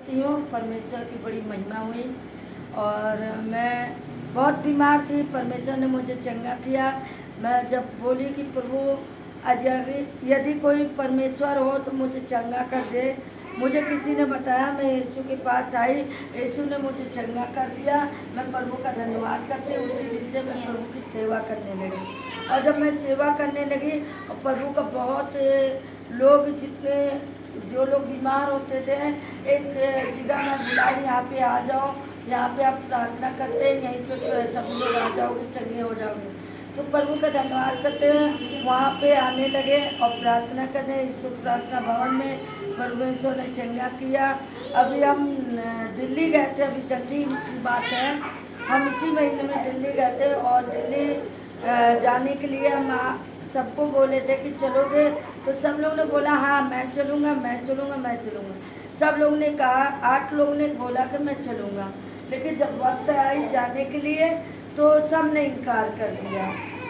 करती हूँ। परमेश्वर की बड़ी महिमा हुई और मैं बहुत बीमार थी, परमेश्वर ने मुझे चंगा किया। मैं जब बोली कि प्रभु यदि कोई परमेश्वर हो तो मुझे चंगा कर दे, मुझे किसी ने बताया, मैं यीशु के पास आई, यीशु ने मुझे चंगा कर दिया। मैं प्रभु का धन्यवाद करती हूँ। उसी दिन से मैं प्रभु की सेवा करने लगी और जब मैं सेवा करने लगी और प्रभु का बहुत लोग जितने जो लोग बीमार होते थे, एक जगह में बुलाई, यहाँ पे आ जाओ, यहाँ पे आप प्रार्थना करते हैं, यहीं पे सब लोग आ जाओगे, चंगे हो जाओगे। तो प्रभु का धन्यवाद करते हैं, वहाँ पे आने लगे और प्रार्थना करने। यीशु प्रार्थना भवन में परमेश्वर ने चंगा किया। अभी हम दिल्ली गए थे, अभी जल्दी की बात है, हम इसी महीने में दिल्ली गए थे और दिल्ली जाने के लिए हम सबको बोले थे कि चलोगे, तो सब लोगों ने बोला हाँ मैं चलूँगा, मैं चलूँगा, मैं चलूँगा। सब लोगों ने कहा, 8 लोगों ने बोला कि मैं चलूँगा, लेकिन जब वक्त आई जाने के लिए तो सब ने इनकार कर दिया।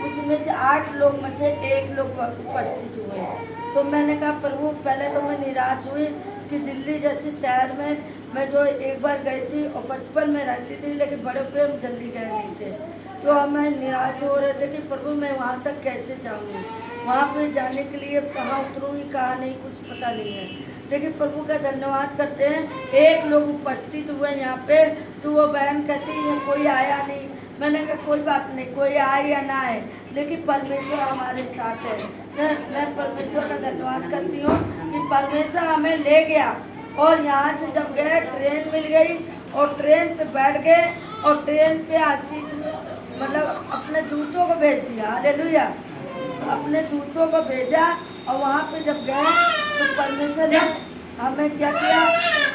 उसमें से 8 लोग में से 1 लोग उपस्थित हुए। तो मैंने कहा प्रभु, पहले तो मैं निराश हुई कि दिल्ली जैसे शहर में मैं जो एक बार गई थी और बचपन में रहती थी, लेकिन बड़े पे हम जल्दी गए नहीं थे, तो हमें निराश हो रहे थे कि प्रभु मैं वहाँ तक कैसे जाऊँगी, वहाँ पे जाने के लिए कहाँ उतरूँगी कहाँ नहीं, कुछ पता नहीं है। लेकिन प्रभु का धन्यवाद करते हैं, 1 लोग उपस्थित हुए यहाँ पे। तो वो बहन कहती है कोई आया नहीं। मैंने कहा कोई बात नहीं, कोई आए या ना आए, लेकिन परमेश्वर हमारे साथ है। मैं परमेश्वर का धन्यवाद करती हूँ कि परमेश्वर हमें ले गया और यहाँ से जब गए ट्रेन मिल गई और ट्रेन पे बैठ गए और ट्रेन पे आशीष मतलब अपने दूतों को भेज दिया। हालेलुया, अपने दूतों को भेजा और वहाँ पे जब गए तो परमेश्वर ने हमें क्या किया,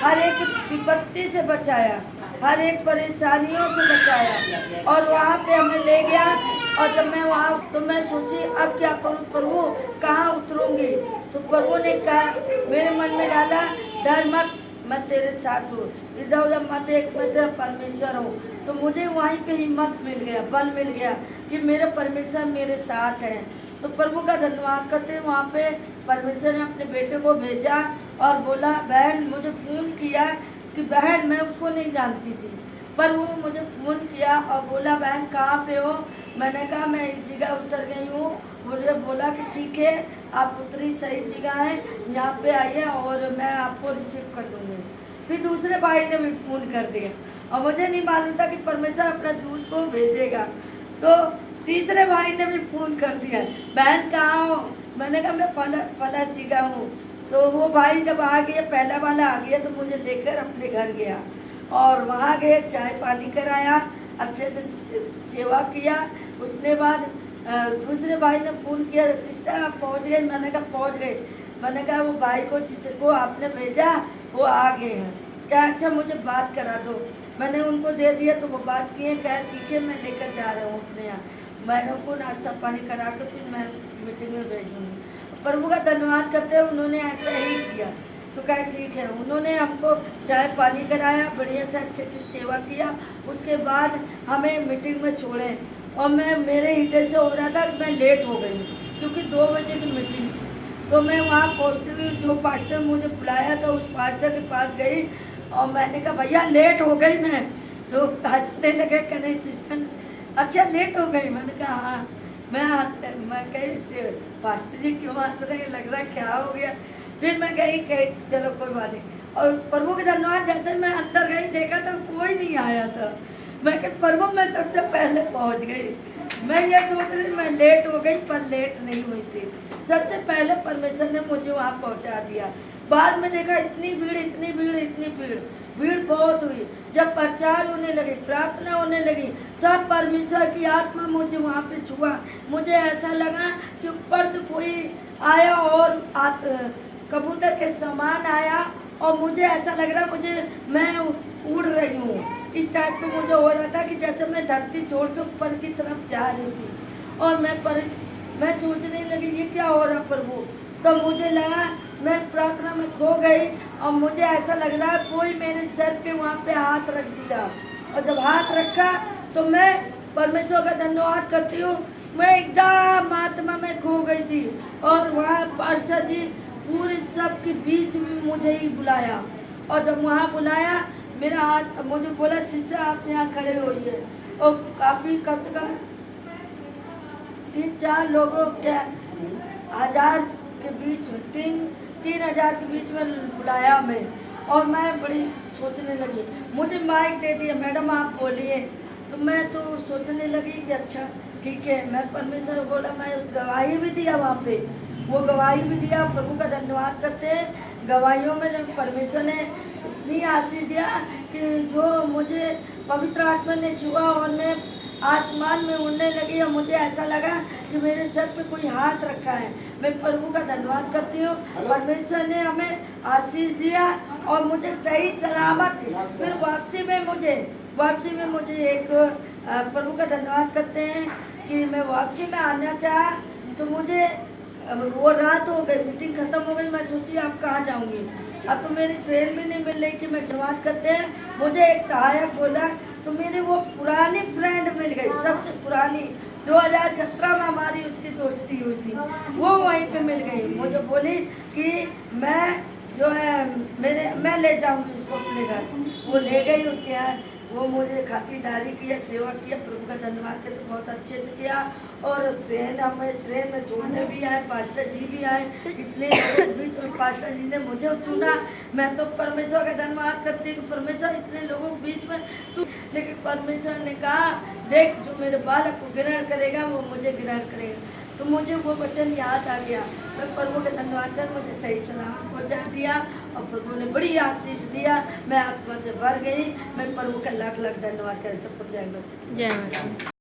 हर एक विपत्ति से बचाया, हर एक परेशानियों से बचाया और वहाँ पे हमें ले गया। और जब मैं वहाँ तो मैं सोची अब क्या करूँ प्रभु, कहाँ उतरूँगी। तो प्रभु ने कहा, मेरे मन में डाला, डर मत, मैं तेरे साथ हूँ, इधर उधर मत देख, मैं तेरा परमेश्वर हूँ। तो मुझे वहीं पे हिम्मत मिल गया, बल मिल गया कि मेरा परमेश्वर मेरे साथ है। तो प्रभु का धन्यवाद करते हैं। वहाँ पे परमेश्वर ने अपने बेटे को भेजा और बोला, बहन मुझे फ़ोन किया कि बहन मैं उसको नहीं जानती थी, पर वो मुझे फ़ोन किया और बोला बहन कहाँ पे हो। मैंने कहा मैं एक जगह उतर गई हूँ। मुझे बोला कि ठीक है, आप उतरी सही जगह है, यहाँ पे आइए और मैं आपको रिसीव कर लूँगी। फिर दूसरे भाई ने भी फ़ोन कर दिया और मुझे नहीं मालूम था कि परमेश्वर अपना दूध को भेजेगा। तो तीसरे भाई ने भी फ़ोन कर दिया, बहन कहाँ हो। मैंने कहा मैं फला जगह हूँ। तो वो भाई जब आ गया, पहला वाला आ गया, तो मुझे लेकर अपने घर गया और वहाँ गए, चाय पानी कराया, अच्छे से सेवा किया। उसके बाद दूसरे भाई ने फ़ोन किया, सिस्टर आप पहुँच गए। मैंने कहा पहुँच गए। मैंने कहा वो भाई को जिसको आपने भेजा वो आ गए हैं क्या, अच्छा मुझे बात करा दो। मैंने उनको दे दिया तो वो बात किए, कहा ठीक है मैं लेकर जा रहा हूँ अपने यहाँ। मैंने उनको नाश्ता पानी करा कर फिर मैं मीटिंग में भेजूँगी। प्रभु का धन्यवाद करते हैं, उन्होंने ऐसा ही किया। तो कहा ठीक है, उन्होंने हमको चाय पानी कराया, बढ़िया से अच्छे से सेवा किया। उसके बाद हमें मीटिंग में छोड़े और मैं मेरे हृदय से हो रहा था कि मैं लेट हो गई क्योंकि 2 बजे की मीटिंग थी। तो मैं वहाँ पहुँचते हुए जो पास्टर मुझे बुलाया था उस पास्टर के पास गई और मैंने कहा भैया लेट हो गई मैं। तो हंसने लगे, कहने सिस्टर अच्छा लेट हो गई। मैंने कहा हाँ। मैं कही पास्टर जी क्यों हंस रहे, लग रहा क्या हो गया। फिर मैं कही चलो कोई बात नहीं। और प्रभु के धन्यवाद, जैसे मैं अंदर गई देखा तो कोई नहीं आया था। मैं कही प्रभु मैं सबसे पहले पहुंच गई। मैं ये सोच रही मैं लेट हो गई, पर लेट नहीं हुई थी। सबसे पहले परमेश्वर ने मुझे वहाँ पहुँचा दिया। बाद में देखा इतनी भीड़, इतनी भीड़, इतनी भीड़, भीड़ बहुत हुई। जब प्रचार होने लगी, प्रार्थना होने लगी, तब परमेश्वर की आत्मा मुझे वहाँ पे छुआ। मुझे ऐसा लगा कि ऊपर से कोई आया और कबूतर के समान आया और मुझे ऐसा लग रहा मैं उड़ रही हूँ। इस टाइप का मुझे हो रहा था कि जैसे मैं धरती छोड़ के ऊपर की तरफ जा रही थी। और मैं सोचने लगी ये क्या हो रहा प्रभु। तो मुझे लगा मैं प्रार्थना में खो गई और मुझे ऐसा लग रहा कोई मेरे सर पे वहाँ पे हाथ रख दिया। और जब हाथ रखा तो मैं परमेश्वर का धन्यवाद करती हूँ, मैं एकदम आत्मा में खो गई थी। और वहाँ पास्टर जी पूरे सब के बीच में मुझे ही बुलाया और जब वहाँ बुलाया, मेरा हाथ मुझे बोला सिस्टर आप यहाँ खड़े होइए, और काफ़ी कम से कम 3-4 लोगों के 1000 के बीच में 3,000 के बीच में बुलाया मैं। और मैं बड़ी सोचने लगी, मुझे माइक दे दिया, मैडम आप बोलिए। तो मैं तो सोचने लगी कि अच्छा ठीक है, मैं परमेश्वर को बोला, मैं गवाही भी दिया वहाँ पे, वो गवाही भी दिया। प्रभु का धन्यवाद करते हैं। गवाहियों में जब परमेश्वर ने इतनी आशीष दिया कि जो मुझे पवित्र आत्मा ने छुआ और मैं आसमान में उड़ने लगी, और मुझे ऐसा लगा कि मेरे सर पे कोई हाथ रखा है। मैं प्रभु का धन्यवाद करती हूँ, परमेश्वर ने हमें आशीष दिया और मुझे सही सलामत फिर वापसी में मुझे एक प्रभु का धन्यवाद करते हैं कि मैं वापसी में आना चाहा, तो मुझे वो रात हो गई, मीटिंग खत्म हो गई। मैं सोची आप कहाँ जाऊँगी, अब तो मेरी ट्रेन भी नहीं मिल रही कि मैं धन्यवाद करते हैं। मुझे एक सहायक बोला, तो मेरी वो पुरानी फ्रेंड मिल गई, सबसे पुरानी 2017 में हमारी उसकी दोस्ती हुई थी, वो वहीं पे मिल गई। मुझे बोली कि मैं जो है मैं ले जाऊंगी उसको अपने घर। वो ले गई उसके यहाँ, वो मुझे खातिरदारी किया, सेवा किया, प्रभु का धन्यवाद करके बहुत अच्छे से किया। और ट्रेन में छोड़ने भी आए, पास्टर जी भी आए, इतने लोगों के बीच में पास्टर जी ने मुझे चुना। मैं तो परमेश्वर का धन्यवाद करती हूँ, परमेश्वर इतने लोगों के बीच में तू, लेकिन परमेश्वर ने कहा देख जो मेरे बालक को ग्रहण करेगा वो मुझे ग्रहण करेगा। तो मुझे वो वचन याद आ गया। मैं प्रभु का धन्यवाद कर, मुझे सही सलामत पहुँचा दिया और प्रभु ने बड़ी आशीष दिया। मैं आत्मा से भर गई। मैं प्रभु का लाख लाख धन्यवाद कर, सबको जय मसीह। जय मसीह।